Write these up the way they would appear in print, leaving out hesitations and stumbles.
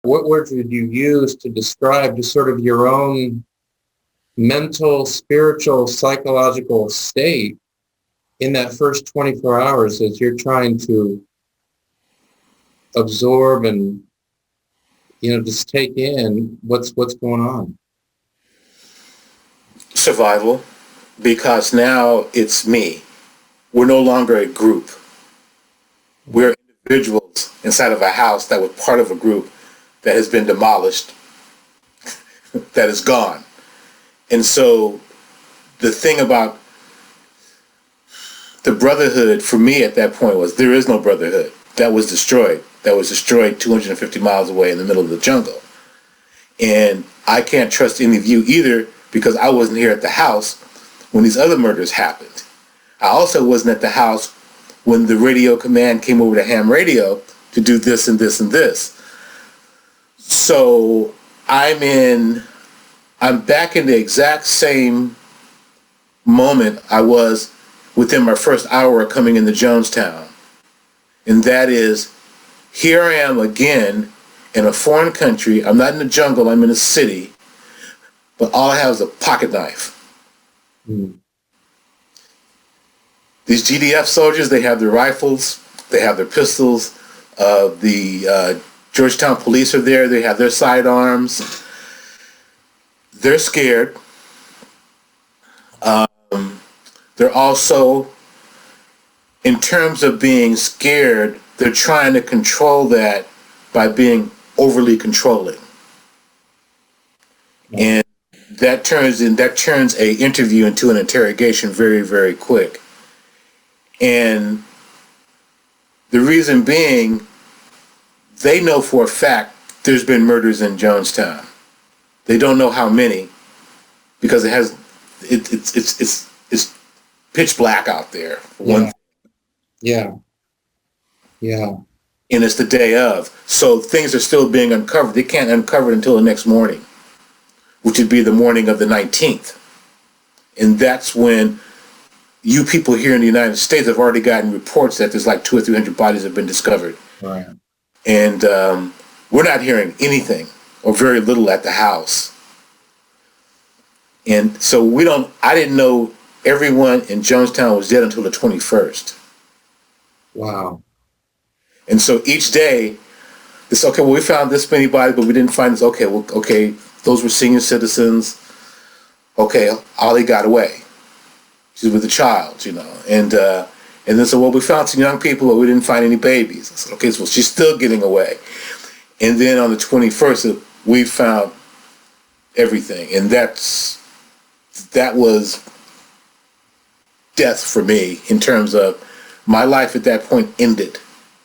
what words would you use to describe just sort of your own mental, spiritual, psychological state in that first 24 hours as you're trying to absorb and, just take in what's going on? Survival, because now it's me. We're no longer a group. We're individuals inside of a house that was part of a group that has been demolished, that is gone. And so the thing about the brotherhood for me at that point was there is no brotherhood. That was destroyed. That was destroyed 250 miles away in the middle of the jungle. And I can't trust any of you either because I wasn't here at the house when these other murders happened. I also wasn't at the house when the radio command came over to ham radio to do this and this and this. So I'm back in the exact same moment I was within my first hour of coming into Jonestown. And that is, here I am again in a foreign country. I'm not in the jungle, I'm in a city, but all I have is a pocket knife. Mm. These GDF soldiers, they have their rifles, they have their pistols. The Georgetown police are there, they have their sidearms. They're scared. They're also, in terms of being scared, they're trying to control that by being overly controlling. And that turns a interview into an interrogation very, very quick. And the reason being, they know for a fact there's been murders in Jonestown. They don't know how many, because it's pitch black out there. Yeah. And it's the day of. So things are still being uncovered. They can't uncover it until the next morning, which would be the morning of the 19th. And that's when you people here in the United States have already gotten reports that there's like 200 or 300 bodies have been discovered. Right. And we're not hearing anything or very little at the house. And so I didn't know everyone in Jonestown was dead until the 21st. Wow. And so each day, it's okay, well, we found this many bodies, but we didn't find this. Okay, those were senior citizens. Okay, Ollie got away. She's with a child, And then so, well, we found some young people, but we didn't find any babies. I said, okay, so she's still getting away. And then on the 21st, we found everything. And that was death for me in terms of my life at that point ended.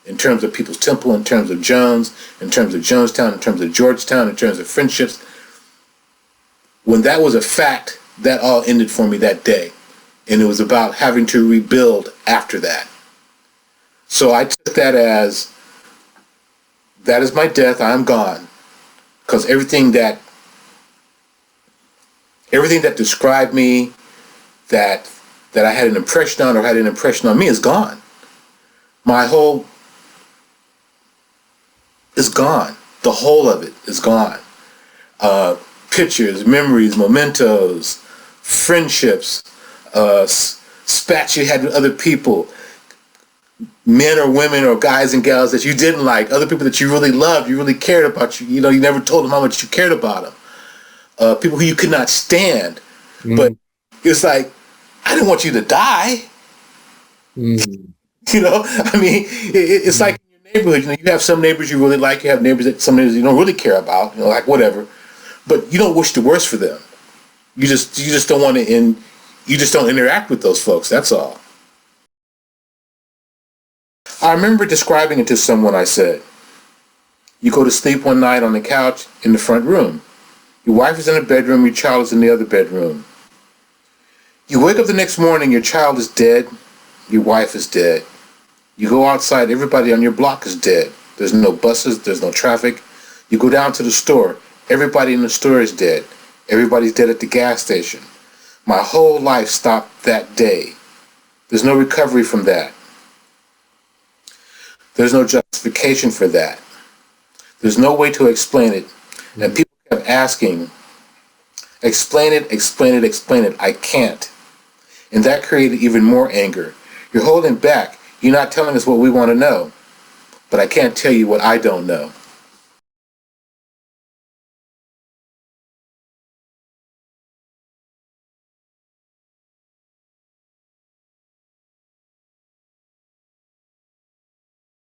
In terms of People's Temple, in terms of Jones, in terms of Jonestown, in terms of Georgetown, in terms of friendships. When that was a fact, that all ended for me that day. And it was about having to rebuild after that. So I took that as, that is my death, I'm gone. Because everything that described me, that I had an impression on or had an impression on me is gone. My whole is gone. The whole of it is gone. Pictures, memories, mementos, friendships, spats you had with other people, men or women or guys and gals that you didn't like, other people that you really loved, you really cared about, you never told them how much you cared about them. People who you could not stand. Mm. But it's like, I didn't want you to die. Mm. It's like in your neighborhood, you have some neighbors you really like, you have some neighbors you don't really care about, like whatever. But you don't wish the worst for them. You just don't want to you just don't interact with those folks, that's all. I remember describing it to someone. I said, you go to sleep one night on the couch in the front room. Your wife is in the bedroom, your child is in the other bedroom. You wake up the next morning, your child is dead, your wife is dead. You go outside, everybody on your block is dead. There's no buses, there's no traffic. You go down to the store, everybody in the store is dead. Everybody's dead at the gas station. My whole life stopped that day. There's no recovery from that. There's no justification for that. There's no way to explain it. And people kept asking, explain it, explain it, explain it. I can't. And that created even more anger. You're holding back. You're not telling us what we want to know. But I can't tell you what I don't know.